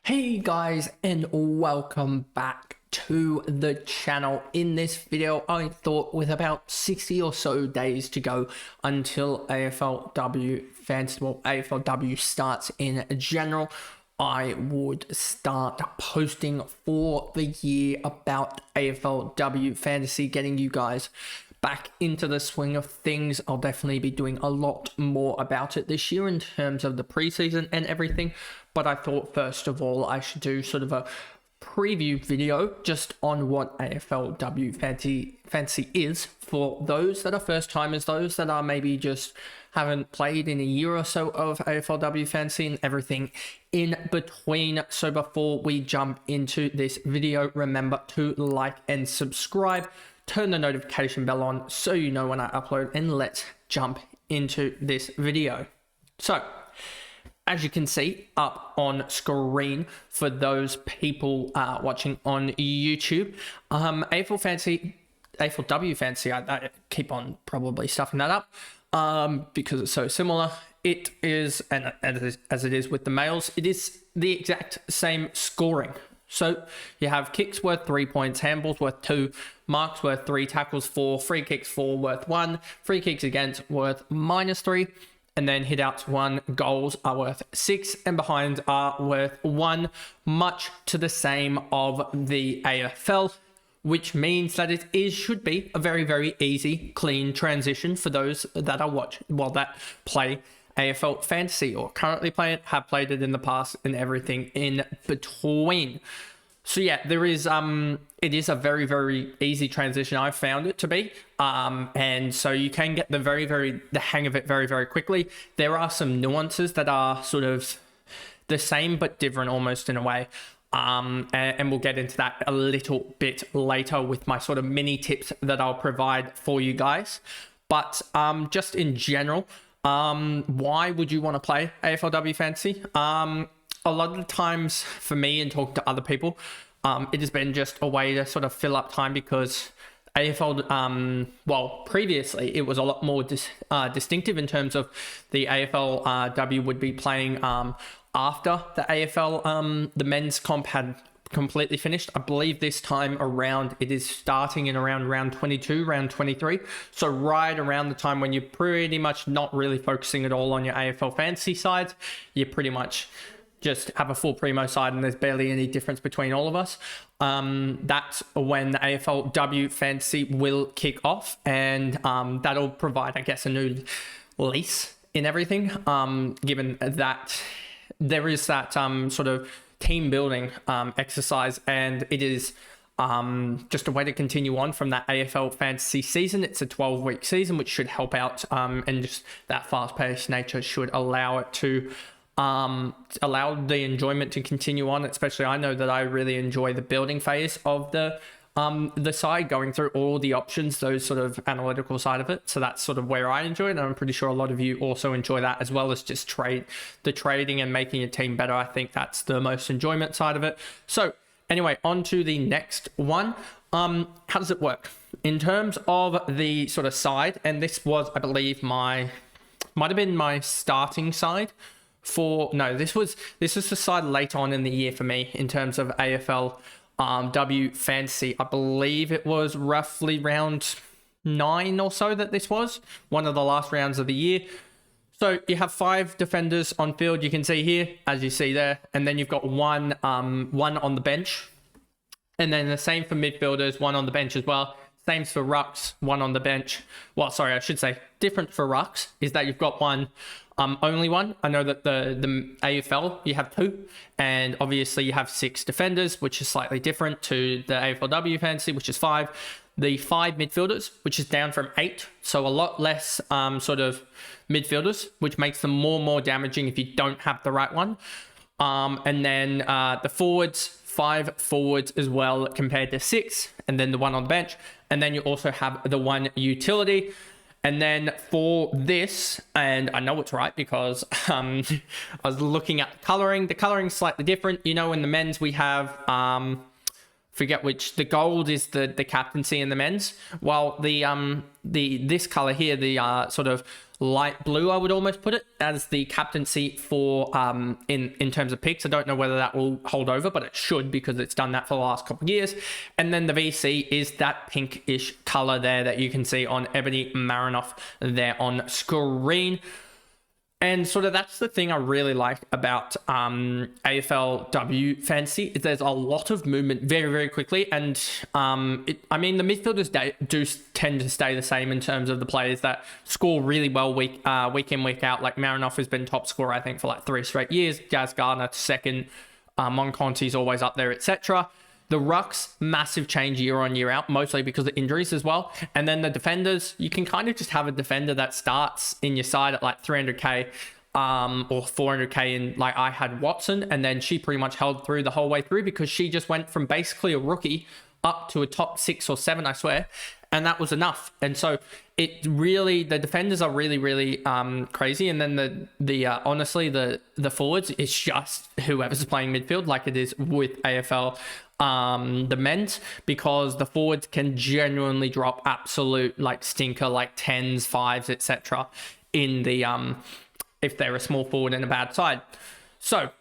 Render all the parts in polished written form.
Hey guys, and welcome back to the channel. In this video, I thought with about 60 or so days to go until AFLW Fantasy, well, AFLW starts in general, I would start posting for the year about AFLW Fantasy, getting you guys back into the swing of things. I'll definitely be doing a lot more about it this year in terms of the preseason and everything. But I thought first of all, I should do sort of a preview video just on what AFLW Fantasy is for those that are first timers, those that are maybe just haven't played in a year or so of AFLW Fantasy and everything in between. So before we jump into this video, remember to like and subscribe. Turn the notification bell on so you know when I upload, and let's jump into this video. So, as you can see up on screen for those people watching on YouTube, AFLW Fantasy, I keep on probably stuffing that up because it's so similar. It is, and as it is with the males, it is the exact same scoring. So you have kicks worth 3 points, handballs worth 2, marks worth 3, tackles 4, free kicks 4 worth 1, free kicks against worth -3, and then hitouts 1, goals are worth 6, and behinds are worth 1, much to the same of the AFL, which means that it should be a very, very easy, clean transition for those that are that play AFL Fantasy or currently play it, have played it in the past, and everything in between. So yeah, there is it is a very, very easy transition. I've found it to be, and so you can get the hang of it very, very quickly. There are some nuances that are sort of the same but different almost in a way, and we'll get into that a little bit later with my sort of mini tips that I'll provide for you guys. But just in general, why would you want to play AFLW Fantasy? A lot of the times for me and talking to other people, it has been just a way to sort of fill up time because AFL, previously it was a lot more distinctive in terms of the AFLW would be playing after the AFL, the men's comp had completely finished. I believe this time around it is starting in around round 22, round 23. So right around the time when you're pretty much not really focusing at all on your AFL Fantasy sides, you pretty much just have a full primo side and there's barely any difference between all of us. That's when the AFLW Fantasy will kick off, and that'll provide, I guess, a new lease in everything, given that there is that sort of team building exercise, and it is just a way to continue on from that AFL Fantasy season. It's a 12-week season, which should help out, and just that fast-paced nature should allow it to allow the enjoyment to continue on. Especially, I know that I really enjoy the building phase of the side, going through all the options, those sort of analytical side of it. So that's sort of where I enjoy it, and I'm pretty sure a lot of you also enjoy that, as well as just the trading and making your team better. I think that's the most enjoyment side of it. So anyway, on to the next one. How does it work in terms of the sort of side? And this was, I believe, might have been my starting side for, no, this was the side late on in the year for me in terms of AFLW Fantasy. I believe it was roughly round 9 or so that this was one of the last rounds of the year. So you have 5 defenders on field, you can see here, as you see there, and then you've got one on the bench, and then the same for midfielders, 1 on the bench as well. Same for rucks, 1 on the bench. Well, sorry, I should say different for rucks is that you've got one, only one. I know that the AFL, you have 2, and obviously you have 6 defenders, which is slightly different to the AFLW Fantasy, which is 5. The 5 midfielders, which is down from 8, so a lot less sort of midfielders, which makes them more damaging if you don't have the right one. And then the forwards, 5 forwards as well compared to 6, and then the 1 on the bench. And then you also have the 1 utility. And then for this, and I know it's right because I was looking at the coloring is slightly different. You know, in the men's we have, forget which, the gold is the captaincy in the men's, while this color here, the sort of light blue, I would almost put it, as the captaincy for in terms of picks. I don't know whether that will hold over, but it should, because it's done that for the last couple of years. And then the VC is that pinkish color there that you can see on Ebony Marinoff there on screen. And sort of that's the thing I really like about AFLW Fantasy, is there's a lot of movement very, very quickly. And I mean, the midfielders do tend to stay the same in terms of the players that score really well week in, week out. Like Marinoff has been top scorer, I think, for like 3 straight years. Jazz Gardner second. Monconti's always up there, etc. The rucks, massive change year on, year out, mostly because of injuries as well. And then the defenders, you can kind of just have a defender that starts in your side at like 300k or 400k. And like I had Watson, and then she pretty much held through the whole way through, because she just went from basically a rookie up to a top 6 or 7, I swear. And that was enough. And so it really, the defenders are really, really crazy. And then honestly, the forwards, it's just whoever's playing midfield, like it is with AFL the men's, because the forwards can genuinely drop absolute like stinker, like 10s, 5s, etc. in the if they're a small forward and a bad side. So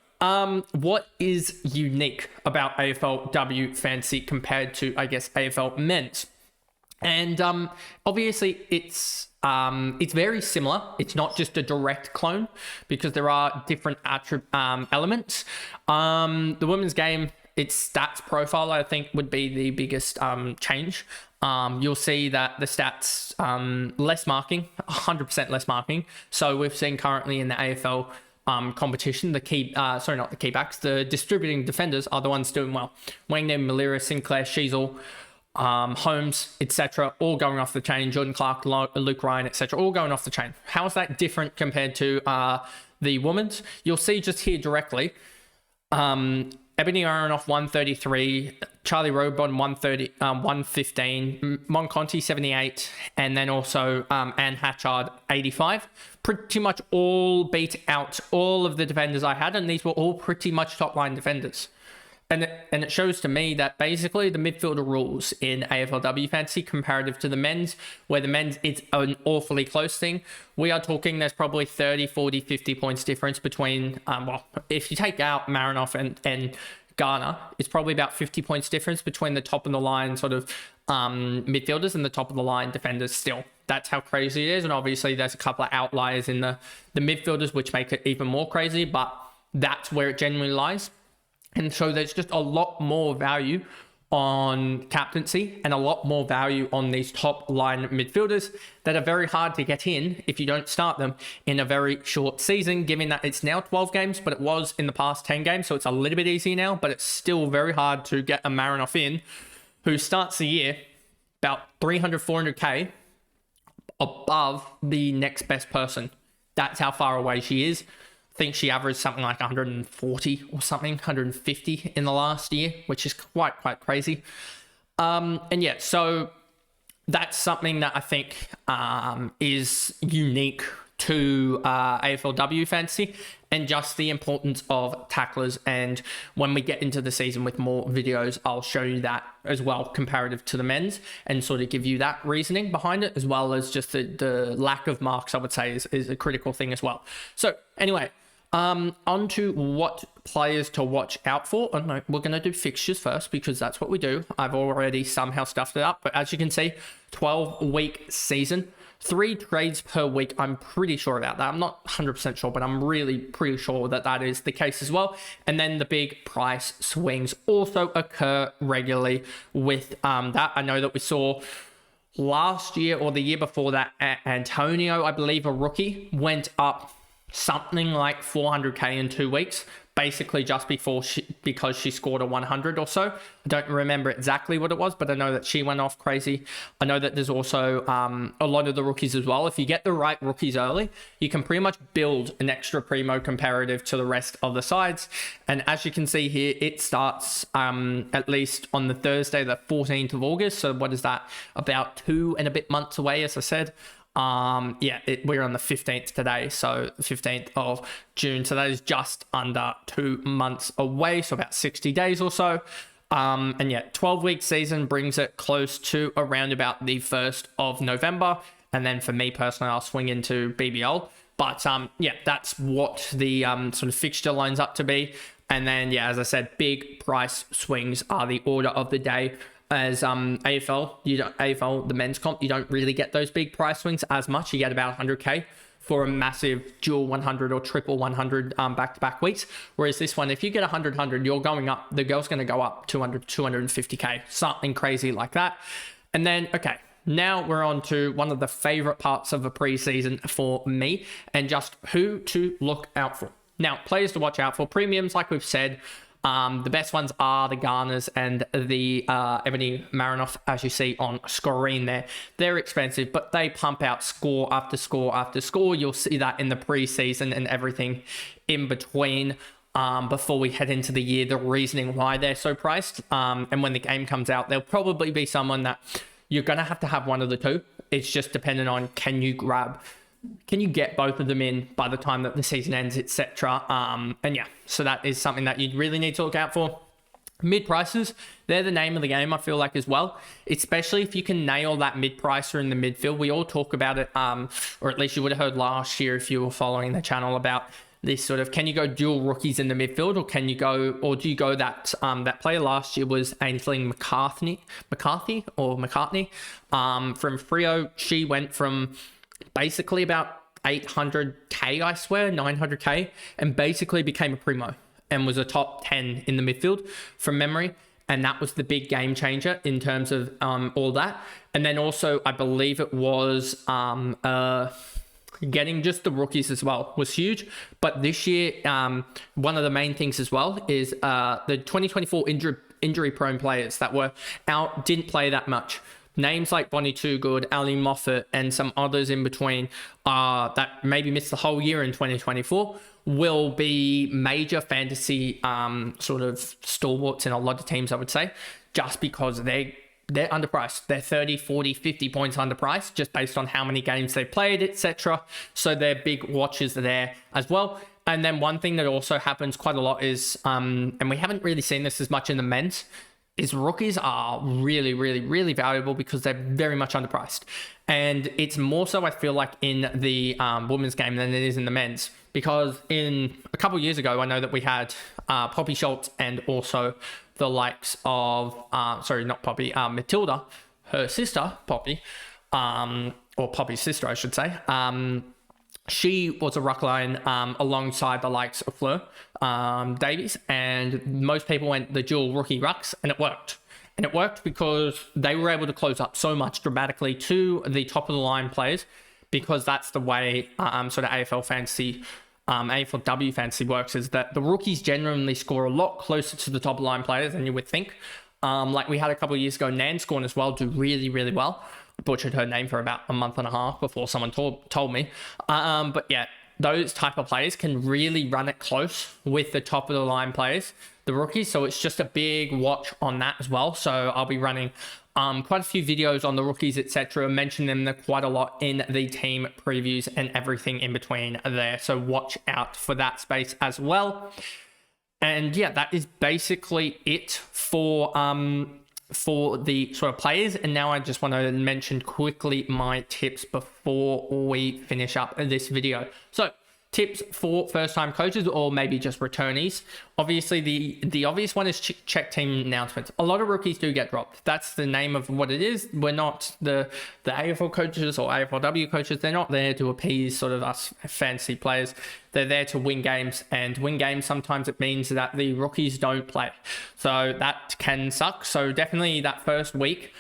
what is unique about AFLW Fantasy compared to, I guess, AFL men's? And obviously it's very similar. It's not just a direct clone, because there are different elements. The women's game, its stats profile, I think, would be the biggest change. You'll see that the stats, less marking, 100% less marking. So we've seen currently in the AFL competition, the distributing defenders are the ones doing well. Wangden, Malira, Sinclair, Sheasel, Holmes, etc., all going off the chain. Jordan Clark, Luke Ryan, etc., all going off the chain. How is that different compared to the women's? You'll see just here directly. Ebony Marinoff 133, Charlie Robon 115, Monconti 78, and then also Anne Hatchard 85. Pretty much all beat out all of the defenders I had, and these were all pretty much top line defenders. And it shows to me that basically the midfielder rules in AFLW Fantasy comparative to the men's, where the men's, it's an awfully close thing. We are talking there's probably 30, 40, 50 points difference between, if you take out Marinoff and Garner, it's probably about 50 points difference between the top of the line sort of midfielders and the top of the line defenders still. That's how crazy it is. And obviously there's a couple of outliers in the midfielders, which make it even more crazy, but that's where it genuinely lies. And so there's just a lot more value on captaincy and a lot more value on these top line midfielders that are very hard to get in if you don't start them in a very short season, given that it's now 12 games, but it was in the past 10 games. So it's a little bit easier now, but it's still very hard to get a Marinoff in who starts the year about 300, 400k above the next best person. That's how far away she is. I think she averaged something like 140 or something, 150 in the last year, which is quite crazy. And yeah, so that's something that I think is unique to AFLW Fantasy, and just the importance of tacklers. And when we get into the season with more videos, I'll show you that as well, comparative to the men's, and sort of give you that reasoning behind it, as well as just the lack of marks, I would say, is a critical thing as well. So anyway, on to what players to watch out for. Oh, no, we're going to do fixtures first, because that's what we do. I've already somehow stuffed it up, but as you can see, 12-week season, 3 trades per week. I'm pretty sure about that. I'm not 100% sure, but I'm really pretty sure that that is the case as well. And then the big price swings also occur regularly with that. I know that we saw last year or the year before that, Antonio, I believe, a rookie, went up something like 400k in 2 weeks, basically just because she scored a 100 or so. I don't remember exactly what it was, but I know that she went off crazy. I know that there's also a lot of the rookies as well. If you get the right rookies early, you can pretty much build an extra primo comparative to the rest of the sides. And as you can see here, it starts at least on the Thursday, the 14th of August. So what is that? About 2 and a bit months away, as I said. We're on the 15th today, so the 15th of June. So that is just under 2 months away, so about 60 days or so. 12-week season brings it close to around about the 1st of November. And then for me personally, I'll swing into BBL. But yeah, that's what the sort of fixture lines up to be. And then, yeah, as I said, big price swings are the order of the day. As AFL, the men's comp, you don't really get those big price swings as much. You get about 100k for a massive dual 100 or triple 100 back-to-back weeks. Whereas this one, if you get 100, you're going up, the girl's going to go up 200, 250k, something crazy like that. And then, okay, now we're on to one of the favorite parts of the preseason for me, and just who to look out for. Now, players to watch out for. Premiums, like we've said, the best ones are the Garners and the Ebony Marinoff, as you see on screen there. They're expensive, but they pump out score after score after score. You'll see that in the preseason and everything in between. Before we head into the year, the reasoning why they're so priced. And when the game comes out, there'll probably be someone that you're going to have one of the two. It's just dependent on can you get both of them in by the time that the season ends, etc. And yeah, so that is something that you really need to look out for. Mid prices, they're the name of the game, I feel like, as well, especially if you can nail that mid pricer in the midfield. We all talk about it, or at least you would have heard last year if you were following the channel about this sort of, can you go dual rookies in the midfield, or can you go, or do you go that player last year was Ainsley McCartney from Frio. She went from basically about 800k, I swear, 900k, and basically became a primo and was a top 10 in the midfield from memory. And that was the big game changer in terms of all that. And then also, I believe it was getting just the rookies as well was huge. But this year, one of the main things as well is the 2024 injury prone players that were out, didn't play that much. Names like Bonnie Toogood, Ali Moffat, and some others in between that maybe missed the whole year in 2024 will be major fantasy sort of stalwarts in a lot of teams, I would say, just because they're underpriced. They're 30, 40, 50 points underpriced just based on how many games they played, etc. So they're big watches there as well. And then one thing that also happens quite a lot is, and we haven't really seen this as much in the men's, is rookies are really, really, really valuable because they're very much underpriced. And it's more so, I feel like, in the women's game than it is in the men's. Because in a couple of years ago, I know that we had Poppy Schultz and also the likes of, sorry, not Poppy, Matilda, her sister, Poppy, or Poppy's sister, I should say. She was a ruck line alongside the likes of Fleur Davies, and most people went the dual rookie rucks, and it worked. And it worked because they were able to close up so much dramatically to the top of the line players, because that's the way sort of AFL Fantasy, AFLW Fantasy works, is that the rookies generally score a lot closer to the top of the line players than you would think. Like we had a couple of years ago, Nan scored as well, do really, really well. Butchered her name for about a month and a half before someone told me. But yeah, those type of players can really run it close with the top of the line players, the rookies. So it's just a big watch on that as well. So I'll be running quite a few videos on the rookies, etc. Mention them quite a lot in the team previews and everything in between there. So watch out for that space as well. And yeah, that is basically it for the sort of players. And now I just want to mention quickly my tips before we finish up this video. So tips for first-time coaches or maybe just returnees. Obviously, the obvious one is check team announcements. A lot of rookies do get dropped. That's the name of what it is. We're not the AFL coaches or AFLW coaches. They're not there to appease sort of us fancy players. They're there to win games, and win games, sometimes it means that the rookies don't play. So that can suck. So definitely that first week,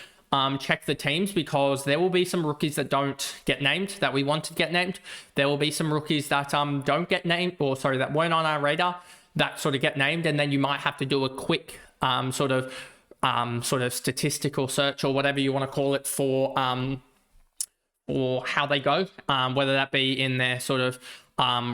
check the teams, because there will be some rookies that don't get named that we want to get named. There will be some rookies that don't get named, or sorry, that weren't on our radar that sort of get named, and then you might have to do a quick sort of statistical search or whatever you want to call it for or how they go, whether that be in their sort of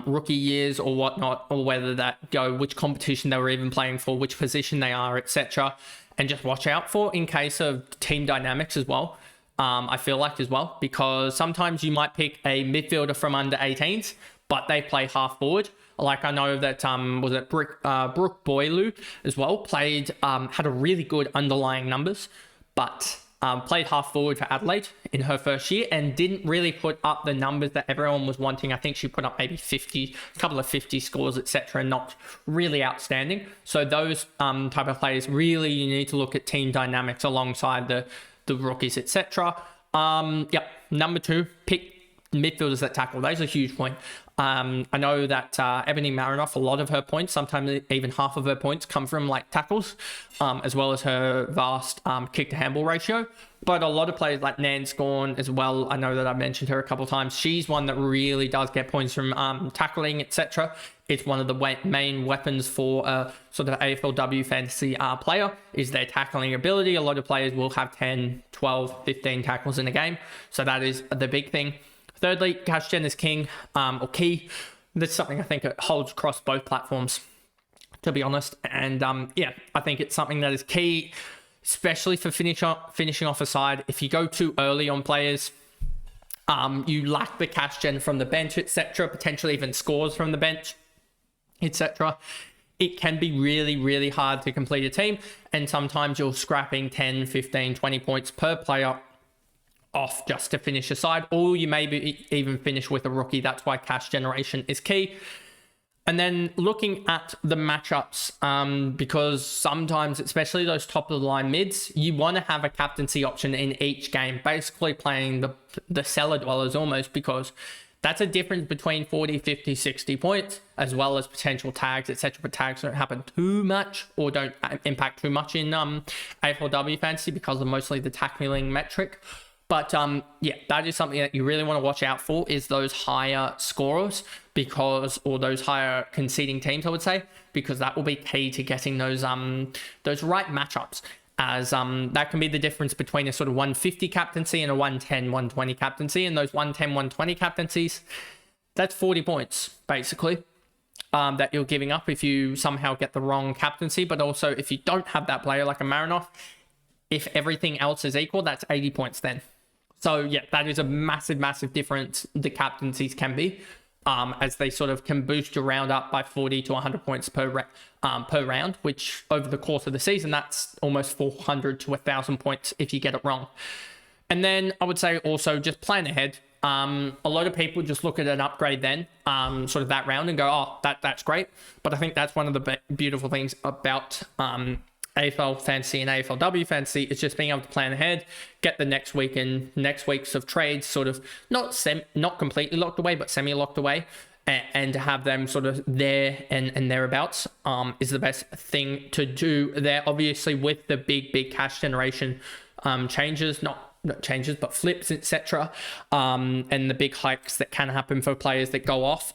rookie years or whatnot, or whether that go which competition they were even playing for, which position they are, etc. And just watch out for in case of team dynamics as well. I feel like as well, because sometimes you might pick a midfielder from under 18s, but they play half forward. Like I know that was it Brooke Boileau as well, played had a really good underlying numbers, but played half forward for Adelaide in her first year and didn't really put up the numbers that everyone was wanting. I think she put up maybe 50, a couple of 50 scores, etc. Not really outstanding. So those type of players, really you need to look at team dynamics alongside the rookies, etc. Number 2, pick midfielders that tackle. Those are a huge point. I know that Ebony Marinoff, a lot of her points, sometimes even half of her points, come from like tackles, as well as her vast kick to handball ratio. But a lot of players like Nan Scorn as well, I know that I've mentioned her a couple of times. She's one that really does get points from tackling, etc. It's one of the main weapons for a sort of AFLW fantasy player is their tackling ability. A lot of players will have 10, 12, 15 tackles in a game. So that is the big thing. Thirdly, cash gen is king, or key. That's something I think it holds across both platforms, to be honest. And I think it's something that is key, especially for finishing off a side. If you go too early on players, you lack the cash gen from the bench, etc., potentially even scores from the bench, etc. It can be really, really hard to complete a team. And sometimes you're scrapping 10, 15, 20 points per player off just to finish a side, or you maybe even finish with a rookie. That's why cash generation is key. And then looking at the matchups, because sometimes, especially those top of the line mids, you want to have a captaincy option in each game, basically playing the cellar dwellers almost, because that's a difference between 40, 50, 60 points, as well as potential tags, etc. But tags don't happen too much or don't impact too much in AFLW fantasy because of mostly the tackling metric. But that is something that you really want to watch out for, is those higher scorers, or those higher conceding teams, I would say, because that will be key to getting those right matchups, as that can be the difference between a sort of 150 captaincy and a 110, 120 captaincy. And those 110, 120 captaincies, that's 40 points, basically, that you're giving up if you somehow get the wrong captaincy. But also, if you don't have that player like a Marinoff, if everything else is equal, that's 80 points then. So that is a massive, massive difference the captaincies can be, as they sort of can boost your round up by 40 to 100 points per round, which over the course of the season, that's almost 400 to 1,000 points if you get it wrong. And then I would say also just plan ahead. A lot of people just look at an upgrade then, sort of that round, and go, oh, that's great. But I think that's one of the beautiful things about AFL Fantasy and AFLW Fantasy, is just being able to plan ahead, get the next weeks of trades sort of not completely locked away, but semi-locked away, and to have them sort of there and thereabouts is the best thing to do there. Obviously, with the big cash generation changes, not changes, but flips, etc., and the big hikes that can happen for players that go off,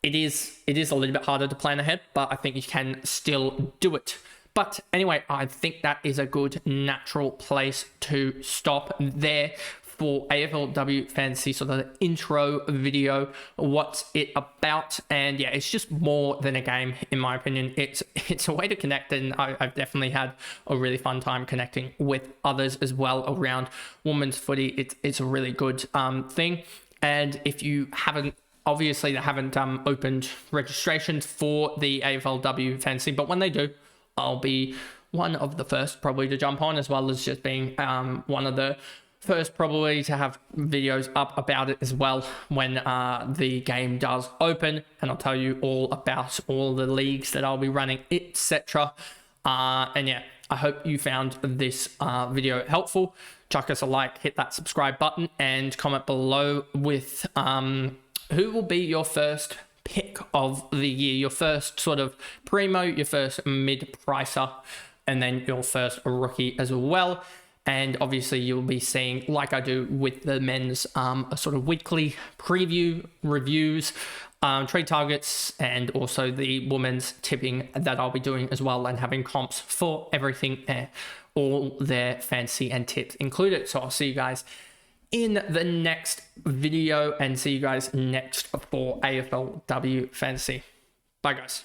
it is a little bit harder to plan ahead, but I think you can still do it. But anyway, I think that is a good natural place to stop there for AFLW Fantasy, sort of the intro video, what's it about. And it's just more than a game, in my opinion. It's a way to connect, and I've definitely had a really fun time connecting with others as well around women's footy. It's a really good thing. And if you haven't, obviously they haven't opened registrations for the AFLW Fantasy, but when they do, I'll be one of the first probably to jump on, as well as just being one of the first probably to have videos up about it as well when the game does open. And I'll tell you all about all the leagues that I'll be running, etc. I hope you found this video helpful. Chuck us a like, hit that subscribe button, and comment below with who will be your first pick of the year, your first sort of primo, your first mid-pricer, and then your first rookie as well. And obviously you'll be seeing, like I do with the men's, a sort of weekly preview, reviews, trade targets, and also the women's tipping that I'll be doing as well, and having comps for everything, all their fantasy and tips included. So I'll see you guys in the next video, and see you guys next for AFLW Fantasy. Bye guys.